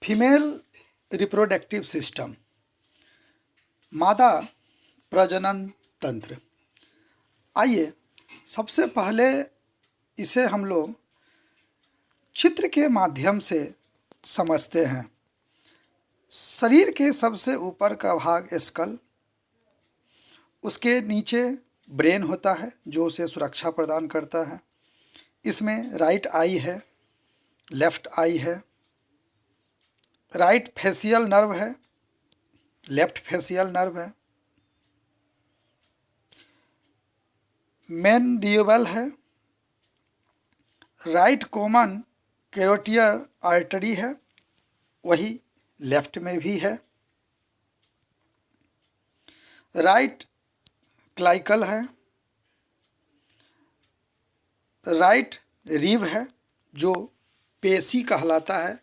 Female reproductive system, मादा प्रजनन तंत्र। आइए सबसे पहले इसे हम लोग चित्र के माध्यम से समझते हैं। शरीर के सबसे ऊपर का भाग स्कल, उसके नीचे ब्रेन होता है जो उसे सुरक्षा प्रदान करता है। इसमें राइट आई है, लेफ्ट आई है, राइट फेसियल नर्व है, लेफ्ट फेसियल नर्व है, मैंडिबल है, राइट कॉमन कैरोटियर आर्टरी है, वही लेफ्ट में भी है, राइट क्लाइकल है, राइट रिब है जो पेशी कहलाता है,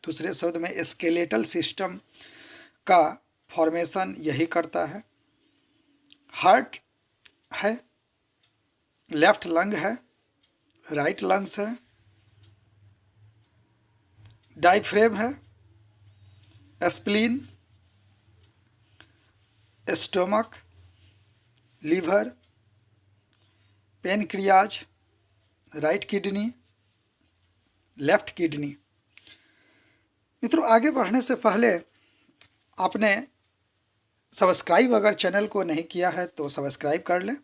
दूसरे शब्द में स्केलेटल सिस्टम का फॉर्मेशन यही करता है, हार्ट है, लेफ्ट लंग है, राइट लंग्स है, डायफ्रेम है, spleen, stomach, liver, pancreas, right kidney, left kidney. मित्रों, आगे बढ़ने से पहले आपने सब्सक्राइब अगर चैनल को नहीं किया है तो सब्सक्राइब कर लें।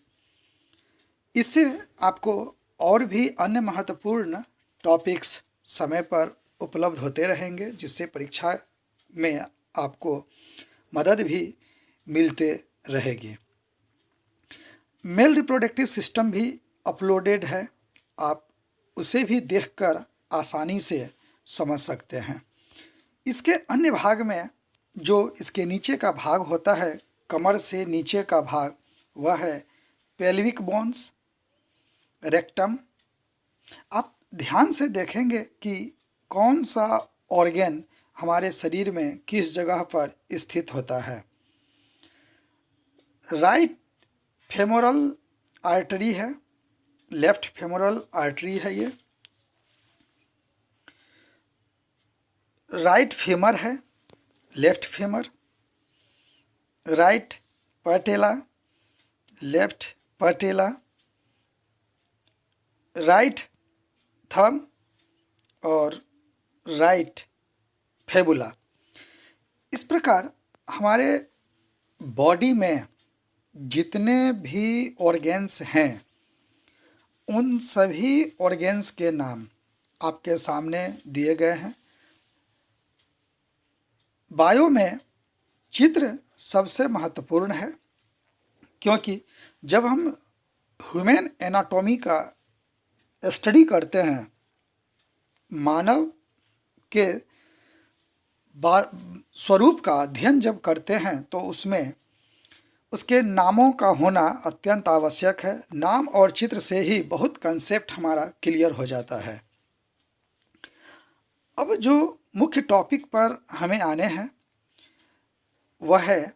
इससे आपको और भी अन्य महत्वपूर्ण टॉपिक्स समय पर उपलब्ध होते रहेंगे, जिससे परीक्षा में आपको मदद भी मिलते रहेगी। मेल रिप्रोडक्टिव सिस्टम भी अपलोडेड है, आप उसे भी देखकर आसानी से समझ सकते हैं। इसके अन्य भाग में जो इसके नीचे का भाग होता है, कमर से नीचे का भाग, वह है पेल्विक बोन्स, रेक्टम। आप ध्यान से देखेंगे कि कौन सा ऑर्गन हमारे शरीर में किस जगह पर स्थित होता है। राइट फेमोरल आर्टरी है, लेफ्ट फेमोरल आर्टरी है, ये राइट फीमर है, left femur, right पैटेला, left पैटेला, right thumb और राइट फेबुला। इस प्रकार हमारे बॉडी में जितने भी ऑर्गेन्स हैं, उन सभी ऑर्गेन्स के नाम आपके सामने दिए गए हैं। बायो में चित्र सबसे महत्वपूर्ण है, क्योंकि जब हम ह्यूमन एनाटॉमी का स्टडी करते हैं, मानव के स्वरूप का अध्ययन जब करते हैं, तो उसमें उसके नामों का होना अत्यंत आवश्यक है। नाम और चित्र से ही बहुत कंसेप्ट हमारा क्लियर हो जाता है। अब जो मुख्य टॉपिक पर हमें आने हैं, वह है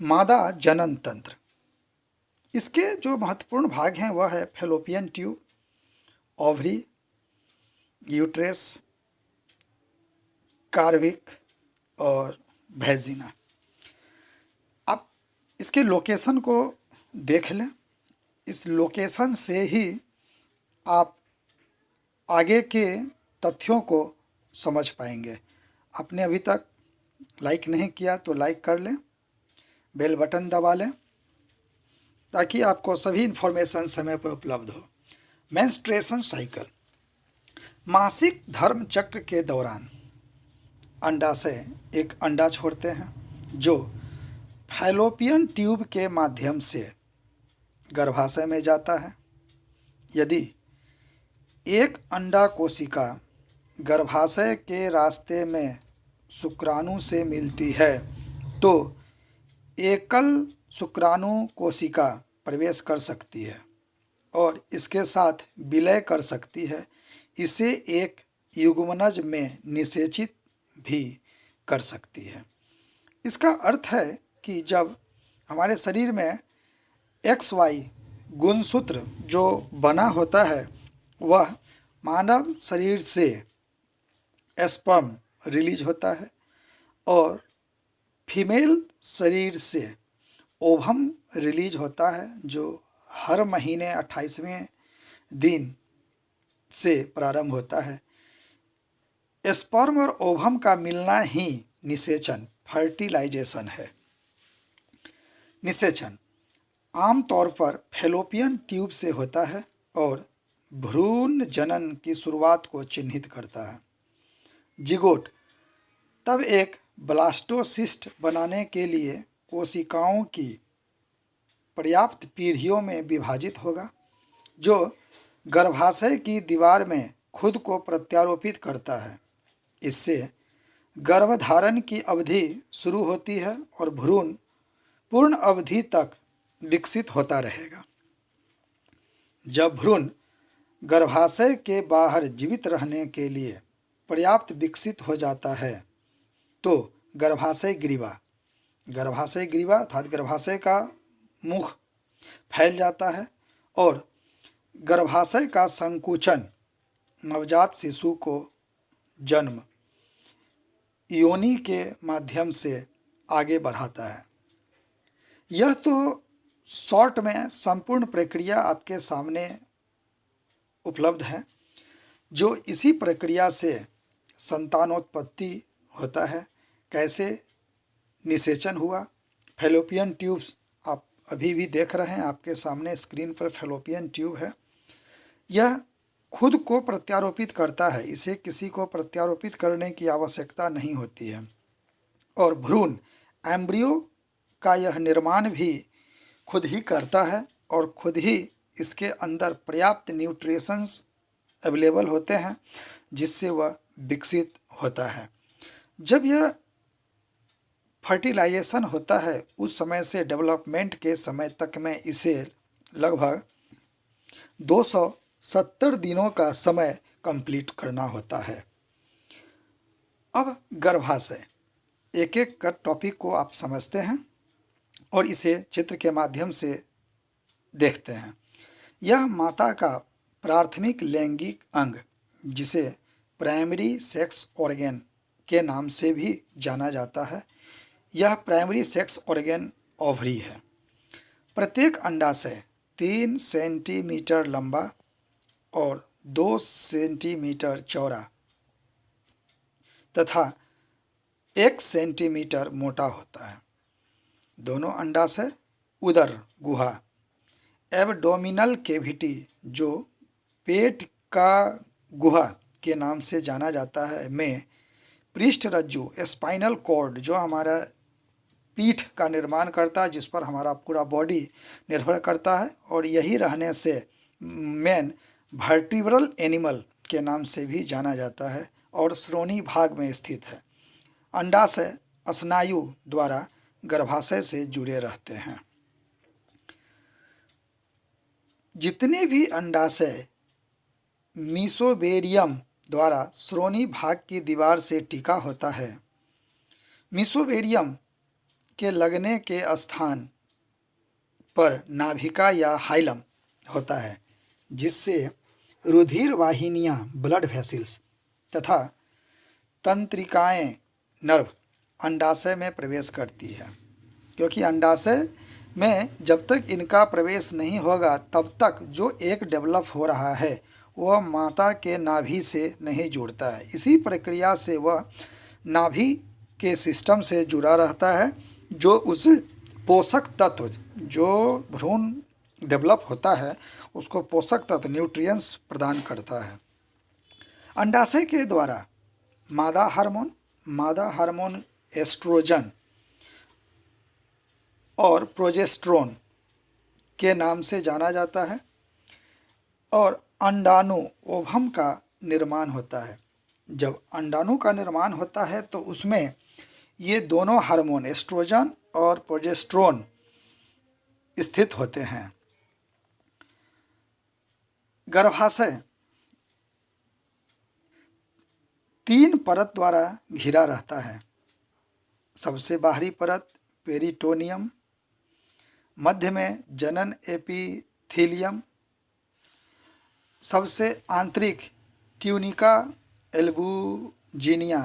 मादा जनन तंत्र। इसके जो महत्वपूर्ण भाग हैं वह है फैलोपियन ट्यूब, ओवरी, यूट्रेस, कार्विक और वैजिना। आप इसके लोकेशन को देख लें, इस लोकेशन से ही आप आगे के तथ्यों को समझ पाएंगे। आपने अभी तक लाइक नहीं किया तो लाइक कर लें, बेल बटन दबा लें, ताकि आपको सभी इन्फॉर्मेशन समय पर उपलब्ध हो। मेंस्ट्रुएशन साइकिल, मासिक धर्म चक्र के दौरान अंडाशय एक अंडा छोड़ते हैं, जो फैलोपियन ट्यूब के माध्यम से गर्भाशय में जाता है। यदि एक अंडा कोशिका गर्भाशय के रास्ते में शुक्राणु से मिलती है, तो एकल शुक्राणु कोशिका प्रवेश कर सकती है और इसके साथ विलय कर सकती है। इसे एक युग्मनज में निषेचित भी कर सकती है। इसका अर्थ है कि जब हमारे शरीर में XY गुणसूत्र जो बना होता है, वह मानव शरीर से स्पर्म रिलीज होता है और फीमेल शरीर से ओवम रिलीज होता है जो हर महीने 28वें दिन से प्रारंभ होता है। स्पर्म और ओवम का मिलना ही निषेचन फर्टिलाइजेशन है। निषेचन आमतौर पर फैलोपियन ट्यूब से होता है और भ्रूण जनन की शुरुआत को चिन्हित करता है। जिगोट तब एक ब्लास्टोसिस्ट बनाने के लिए कोशिकाओं की पर्याप्त पीढ़ियों में विभाजित होगा जो गर्भाशय की दीवार में खुद को प्रत्यारोपित करता है। इससे गर्भधारण की अवधि शुरू होती है और भ्रूण पूर्ण अवधि तक विकसित होता रहेगा। जब भ्रूण गर्भाशय के बाहर जीवित रहने के लिए पर्याप्त विकसित हो जाता है तो गर्भाशय ग्रीवा अर्थात गर्भाशय का मुख फैल जाता है और गर्भाशय का संकुचन नवजात शिशु को जन्म योनि के माध्यम से आगे बढ़ाता है। यह तो शॉर्ट में संपूर्ण प्रक्रिया आपके सामने उपलब्ध है। जो इसी प्रक्रिया से संतानोत्पत्ति होता है। कैसे निषेचन हुआ, फैलोपियन ट्यूब्स आप अभी भी देख रहे हैं, आपके सामने स्क्रीन पर फैलोपियन ट्यूब है। यह खुद को प्रत्यारोपित करता है, इसे किसी को प्रत्यारोपित करने की आवश्यकता नहीं होती है। और भ्रूण एम्ब्रियो का यह निर्माण भी खुद ही करता है और खुद ही इसके अंदर पर्याप्त न्यूट्रिशंस अवेलेबल होते हैं जिससे वह विकसित होता है। जब यह फर्टिलाइजेशन होता है उस समय से डेवलपमेंट के समय तक में इसे लगभग 270 दिनों का समय कंप्लीट करना होता है। अब गर्भाशय, एक एक कर टॉपिक को आप समझते हैं और इसे चित्र के माध्यम से देखते हैं। यह माता का प्राथमिक लैंगिक अंग जिसे प्राइमरी सेक्स ऑर्गन के नाम से भी जाना जाता है। यह प्राइमरी सेक्स ऑर्गन ओवरी है। प्रत्येक अंडाशय 3 सेंटीमीटर लंबा और 2 सेंटीमीटर चौड़ा तथा 1 सेंटीमीटर मोटा होता है। दोनों अंडाशय उदर गुहा एब्डोमिनल कैविटी जो पेट का गुहा के नाम से जाना जाता है में पृष्ठ रज्जु स्पाइनल कॉर्ड जो हमारा पीठ का निर्माण करता है, जिस पर हमारा पूरा बॉडी निर्भर करता है और यही रहने से मेन वर्टिब्रल एनिमल के नाम से भी जाना जाता है और श्रोणी भाग में स्थित है। अंडाशय स्नायु द्वारा गर्भाशय से जुड़े रहते हैं। जितने भी अंडाशय मीसोबेरियम द्वारा श्रोणी भाग की दीवार से टिका होता है, मीसोबेरियम के लगने के स्थान पर नाभिका या हाइलम होता है जिससे रुधिर वाहिनियाँ ब्लड वेसल्स तथा तंत्रिकाएं नर्व अंडाशय में प्रवेश करती है। क्योंकि अंडाशय में जब तक इनका प्रवेश नहीं होगा तब तक जो एक डेवलप हो रहा है वह माता के नाभि से नहीं जुड़ता है। इसी प्रक्रिया से वह नाभि के सिस्टम से जुड़ा रहता है जो उसे पोषक तत्व जो भ्रूण डेवलप होता है उसको पोषक तत्व न्यूट्रिएंट्स प्रदान करता है। अंडाशय के द्वारा मादा हार्मोन एस्ट्रोजन और प्रोजेस्टेरोन के नाम से जाना जाता है और अंडाणु ओवम का निर्माण होता है। जब अंडाणु का निर्माण होता है तो उसमें ये दोनों हार्मोन एस्ट्रोजन और प्रोजेस्टेरोन स्थित होते हैं। गर्भाशय 3 परत द्वारा घिरा रहता है। सबसे बाहरी परत पेरिटोनियम, मध्य में जनन एपिथेलियम, सबसे आंतरिक ट्यूनिका जीनिया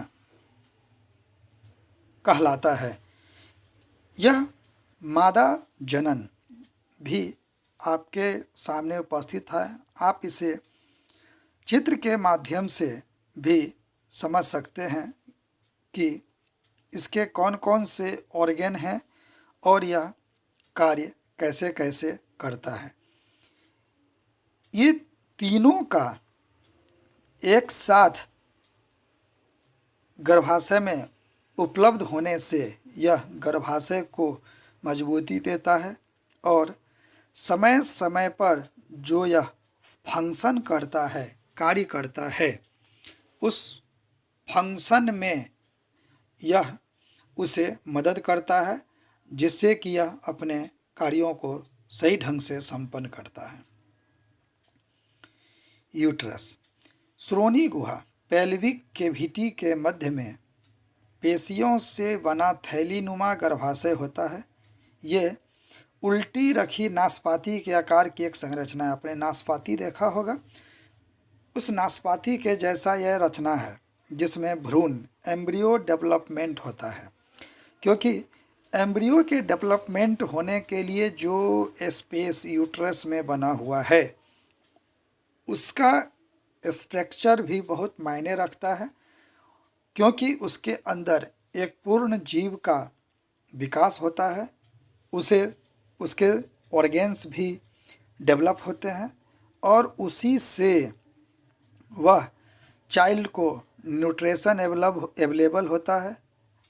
कहलाता है। यह मादा जनन भी आपके सामने उपस्थित है। आप इसे चित्र के माध्यम से भी समझ सकते हैं कि इसके कौन कौन से ऑर्गन हैं और यह कार्य कैसे कैसे करता है। ये तीनों का एक साथ गर्भाशय में उपलब्ध होने से यह गर्भाशय को मजबूती देता है और समय समय पर जो यह फंक्शन करता है, कार्य करता है, उस फंक्शन में यह उसे मदद करता है, जिससे कि यह अपने कार्यों को सही ढंग से संपन्न करता है। यूट्रस श्रोणि गुहा पेल्विक कैविटी के मध्य में पेशियों से बना थैलीनुमा गर्भाशय होता है। ये उल्टी रखी नाशपाती के आकार की एक संरचना है। आपने नाशपाती देखा होगा, उस नाशपाती के जैसा यह रचना है जिसमें भ्रूण एम्ब्रियो डेवलपमेंट होता है। क्योंकि एम्ब्रियो के डेवलपमेंट होने के लिए जो स्पेस यूट्रस में बना हुआ है उसका स्ट्रक्चर भी बहुत मायने रखता है, क्योंकि उसके अंदर एक पूर्ण जीव का विकास होता है। उसके ऑर्गेन्स भी डेवलप होते हैं और उसी से वह चाइल्ड को न्यूट्रिशन अवेलेबल होता है।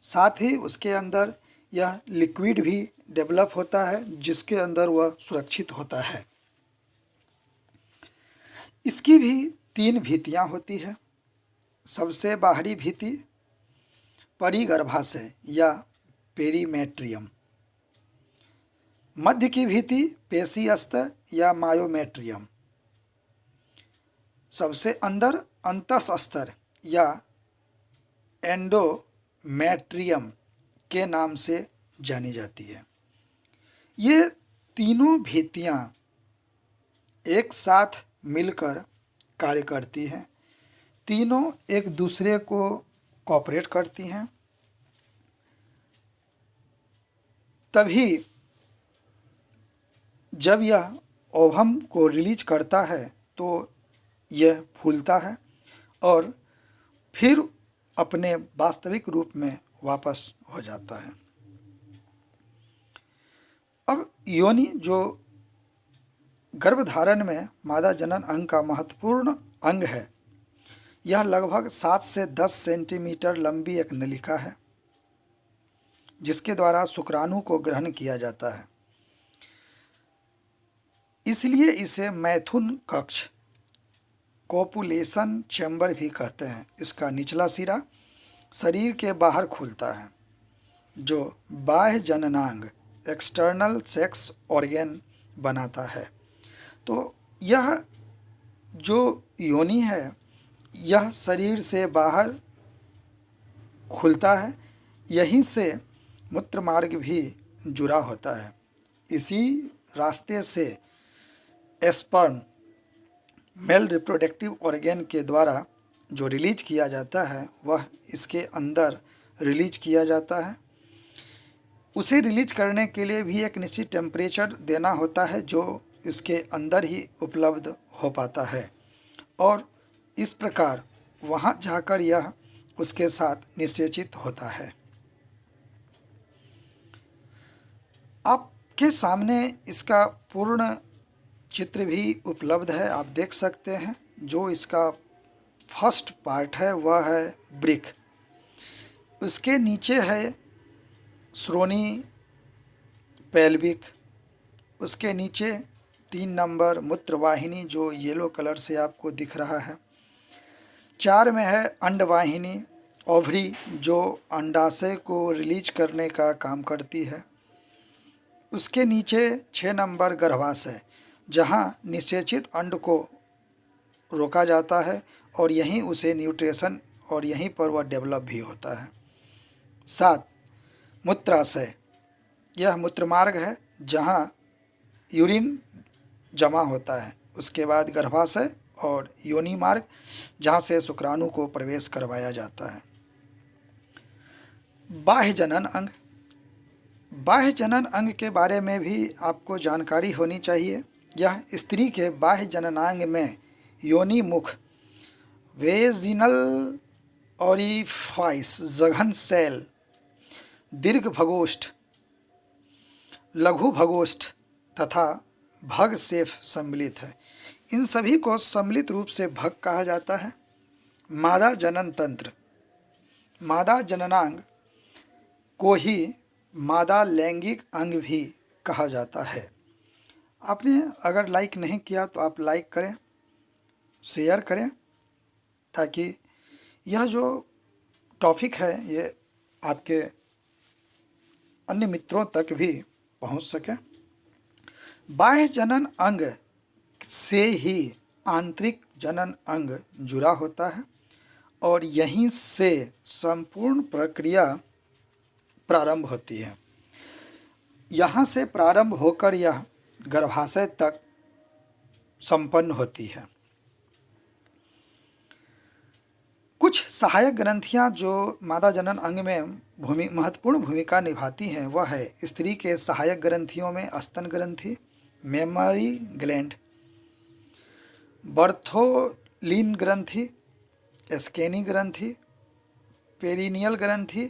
साथ ही उसके अंदर यह लिक्विड भी डेवलप होता है जिसके अंदर वह सुरक्षित होता है। इसकी भी 3 भित्तियाँ होती है। सबसे बाहरी भित्ति परिगर्भाशय या पेरीमेट्रियम, मध्य की भित्ति पेशी स्तर या मायोमेट्रियम, सबसे अंदर अंतस स्तर या एंडोमेट्रियम के नाम से जानी जाती है। ये तीनों भित्तियाँ एक साथ मिलकर कार्य करती हैं। तीनों एक दूसरे को कोऑपरेट करती हैं, तभी जब यह ओवम को रिलीज करता है तो यह फूलता है और फिर अपने वास्तविक रूप में वापस हो जाता है। अब योनि जो गर्भधारण में मादा जनन अंग का महत्वपूर्ण अंग है, यह लगभग 7 से 10 सेंटीमीटर लंबी एक नलिका है जिसके द्वारा शुक्राणु को ग्रहण किया जाता है। इसलिए इसे मैथुन कक्ष कोपुलेशन चैम्बर भी कहते हैं। इसका निचला सिरा शरीर के बाहर खुलता है जो बाह्य जननांग एक्सटर्नल सेक्स ऑर्गन बनाता है। तो यह जो योनि है यह शरीर से बाहर खुलता है, यहीं से मूत्र मार्ग भी जुड़ा होता है। इसी रास्ते से स्पर्म मेल रिप्रोडक्टिव ऑर्गन के द्वारा जो रिलीज किया जाता है वह इसके अंदर रिलीज किया जाता है। उसे रिलीज करने के लिए भी एक निश्चित टेम्परेचर देना होता है जो इसके अंदर ही उपलब्ध हो पाता है और इस प्रकार वहाँ जाकर यह उसके साथ निषेचित होता है। आपके सामने इसका पूर्ण चित्र भी उपलब्ध है, आप देख सकते हैं। जो इसका फर्स्ट पार्ट है वह है ब्रिक, उसके नीचे है श्रोणि पेल्विक, उसके नीचे 3 नंबर मूत्रवाहिनी जो येलो कलर से आपको दिख रहा है। 4 में है अंडवाहिनी ओवरी जो अंडाशय को रिलीज करने का काम करती है। उसके नीचे 6 नंबर गर्भाशय जहां निषेचित अंड को रोका जाता है और यहीं उसे न्यूट्रिशन और यहीं पर वह डेवलप भी होता है। 7 मूत्राशय, यह मूत्रमार्ग है जहां यूरिन जमा होता है। उसके बाद गर्भाशय और योनि मार्ग, जहाँ से शुक्राणु को प्रवेश करवाया जाता है। बाह्य जनन अंग, बाह्य जनन अंग के बारे में भी आपको जानकारी होनी चाहिए। यह स्त्री के बाह्य जननांग में योनि मुख, वेजिनल ओरिफाइस, जघन सेल, दीर्घ भगोष्ठ, लघु भगोष्ठ तथा भग से सम्मिलित है। इन सभी को सम्मिलित रूप से भग कहा जाता है। मादा जनन तंत्र, मादा जननांग को ही मादा लैंगिक अंग भी कहा जाता है। आपने अगर लाइक नहीं किया तो आप लाइक करें, शेयर करें, ताकि यह जो टॉपिक है ये आपके अन्य मित्रों तक भी पहुंच सके। बाह्य जनन अंग से ही आंतरिक जनन अंग जुड़ा होता है और यहीं से संपूर्ण प्रक्रिया प्रारंभ होती है। यहाँ से प्रारंभ होकर यह गर्भाशय तक संपन्न होती है। कुछ सहायक ग्रंथियाँ जो मादा जनन अंग में महत्वपूर्ण भूमिका निभाती हैं वह है स्त्री के सहायक ग्रंथियों में स्तन ग्रंथि, मेमरी ग्लैंड, बर्थोलिन ग्रंथि, स्केनी ग्रंथि, पेरिनियल ग्रंथि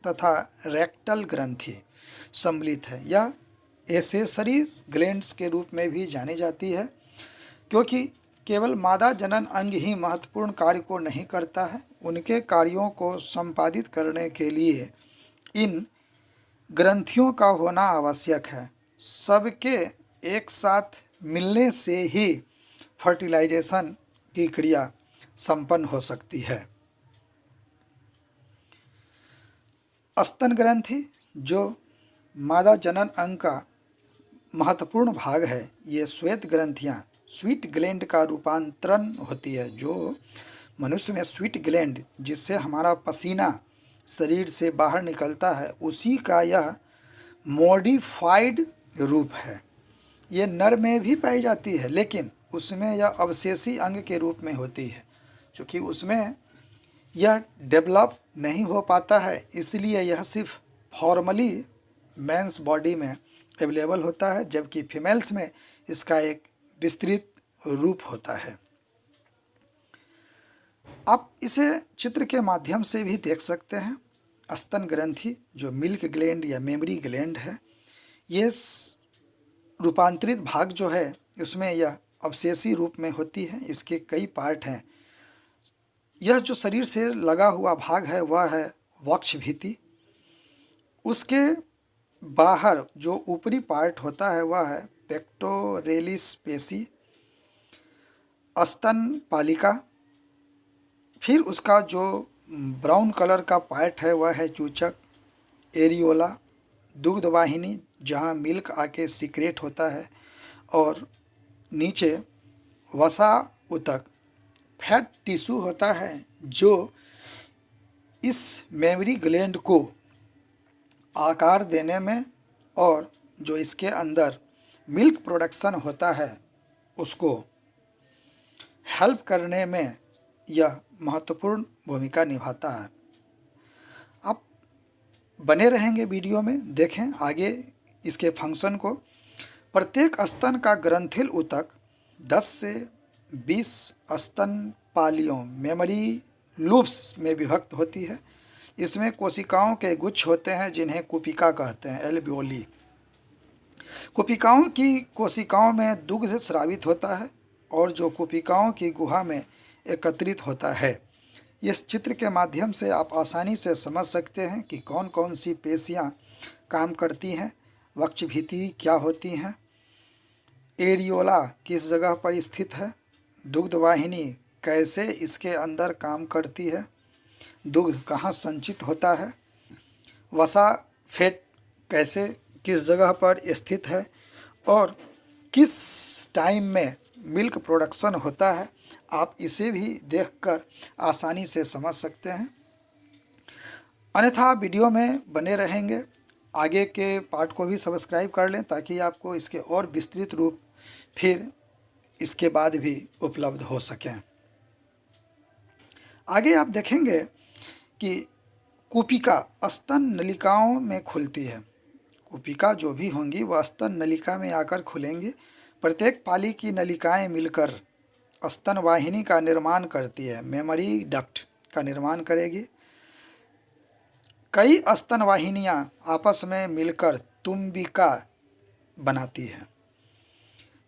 तथा रेक्टल ग्रंथि सम्मिलित है। यह एसेसरी ग्लैंड्स के रूप में भी जानी जाती है, क्योंकि केवल मादा जनन अंग ही महत्वपूर्ण कार्य को नहीं करता है। उनके कार्यों को संपादित करने के लिए इन ग्रंथियों का होना आवश्यक है। सबके एक साथ मिलने से ही फर्टिलाइजेशन की क्रिया संपन्न हो सकती है। स्तन ग्रंथि जो मादा जनन अंग का महत्वपूर्ण भाग है, ये श्वेत ग्रंथियाँ स्वीट ग्लैंड का रूपांतरण होती है। जो मनुष्य में स्वीट ग्लैंड जिससे हमारा पसीना शरीर से बाहर निकलता है, उसी का यह मॉडिफाइड रूप है। ये नर में भी पाई जाती है, लेकिन उसमें यह अवशेषी अंग के रूप में होती है। क्योंकि उसमें यह डेवलप नहीं हो पाता है, इसलिए यह सिर्फ फॉर्मली मेंस बॉडी में अवेलेबल होता है, जबकि फीमेल्स में इसका एक विस्तृत रूप होता है। आप इसे चित्र के माध्यम से भी देख सकते हैं। स्तन ग्रंथि जो मिल्क ग्लैंड या मेमरी ग्लैंड है, ये रूपांतरित भाग जो है उसमें यह अवशेषी रूप में होती है। इसके कई पार्ट हैं। यह जो शरीर से लगा हुआ भाग है वह है वक्ष भित्ति। उसके बाहर जो ऊपरी पार्ट होता है वह है पेक्टोरेलिस पेशी, स्तन पालिका। फिर उसका जो ब्राउन कलर का पार्ट है वह है चूचक, एरियोला, दुग्ध वाहिनी जहाँ मिल्क आके सीक्रेट होता है, और नीचे वसा उतक फैट टिश्यू होता है जो इस मेमरी ग्लैंड को आकार देने में और जो इसके अंदर मिल्क प्रोडक्शन होता है उसको हेल्प करने में यह महत्वपूर्ण भूमिका निभाता है। आप बने रहेंगे वीडियो में, देखें आगे इसके फंक्शन को। प्रत्येक स्तन का ग्रंथिल ऊतक 10 से 20 स्तन पालियों मेमरी लूप्स में विभक्त होती है। इसमें कोशिकाओं के गुच्छ होते हैं जिन्हें कुपिका कहते हैं, एल्वियोली। कुपिकाओं की कोशिकाओं में दुग्ध स्रावित होता है और जो कुपिकाओं की गुहा में एकत्रित होता है। इस चित्र के माध्यम से आप आसानी से समझ सकते हैं कि कौन कौन सी पेशियां काम करती हैं, वक्ष भित्ति क्या होती हैं, एरियोला किस जगह पर स्थित है, दुग्ध वाहिनी कैसे इसके अंदर काम करती है, दुग्ध कहाँ संचित होता है, वसा फैट कैसे किस जगह पर स्थित है और किस टाइम में मिल्क प्रोडक्शन होता है। आप इसे भी देखकर आसानी से समझ सकते हैं। अन्यथा वीडियो में बने रहेंगे, आगे के पार्ट को भी सब्सक्राइब कर लें ताकि आपको इसके और विस्तृत रूप फिर इसके बाद भी उपलब्ध हो सकें। आगे आप देखेंगे कि कूपिका स्तन नलिकाओं में खुलती है। कूपिका जो भी होंगी वह स्तन नलिका में आकर खुलेंगी। प्रत्येक पाली की नलिकाएं मिलकर स्तन वाहिनी का निर्माण करती है, मेमरी डक्ट का निर्माण करेगी। कई स्तन वाहिनियां आपस में मिलकर तुम्बिका बनाती है।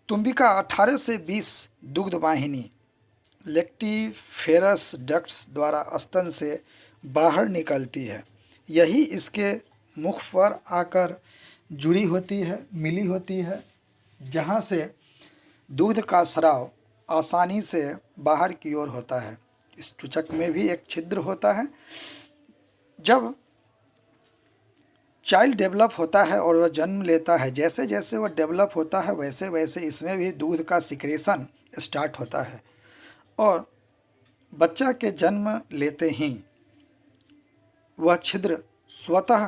तुम्बिका 18 से 20 दुग्ध वाहिनी लेक्टिफेरस डक्ट्स द्वारा स्तन से बाहर निकलती है। यही इसके मुख पर आकर जुड़ी होती है, मिली होती है, जहाँ से दूध का स्राव आसानी से बाहर की ओर होता है। इस चूचक में भी एक छिद्र होता है। जब चाइल्ड डेवलप होता है और वह जन्म लेता है, जैसे जैसे वह डेवलप होता है वैसे वैसे इसमें भी दूध का सिक्रेशन स्टार्ट होता है और बच्चा के जन्म लेते ही वह छिद्र स्वतः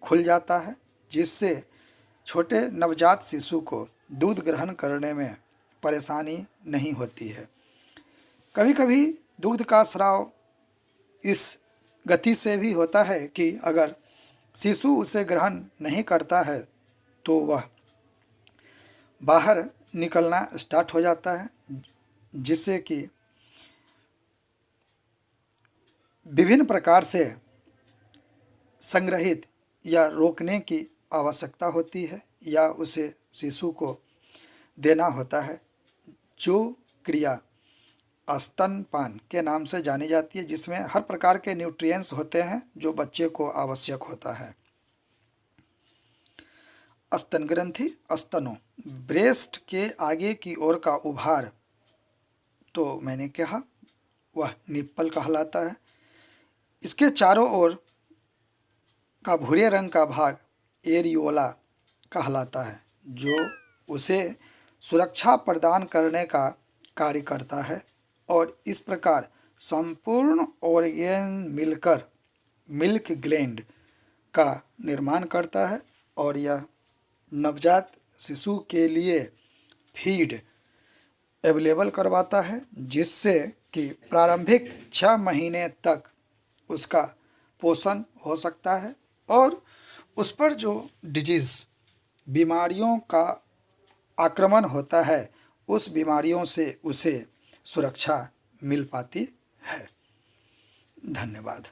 खुल जाता है, जिससे छोटे नवजात शिशु को दूध ग्रहण करने में परेशानी नहीं होती है। कभी कभी दूध का स्राव इस गति से भी होता है कि अगर शिशु उसे ग्रहण नहीं करता है तो वह बाहर निकलना स्टार्ट हो जाता है, जिससे कि विभिन्न प्रकार से संग्रहित या रोकने की आवश्यकता होती है या उसे शिशु को देना होता है, जो क्रिया स्तनपान के नाम से जानी जाती है, जिसमें हर प्रकार के न्यूट्रिएंट्स होते हैं जो बच्चे को आवश्यक होता है। स्तन ग्रंथि स्तनों, ब्रेस्ट के आगे की ओर का उभार तो मैंने कहा वह निप्पल कहलाता है। इसके चारों ओर का भूरे रंग का भाग एरियोला कहलाता है, जो उसे सुरक्षा प्रदान करने का कार्य करता है और इस प्रकार संपूर्ण ऑर्गेन मिलकर मिल्क ग्लैंड का निर्माण करता है और यह नवजात शिशु के लिए फीड अवेलेबल करवाता है, जिससे कि प्रारंभिक 6 महीने तक उसका पोषण हो सकता है और उस पर जो डिजीज़ बीमारियों का आक्रमण होता है उस बीमारियों से उसे सुरक्षा मिल पाती है। धन्यवाद।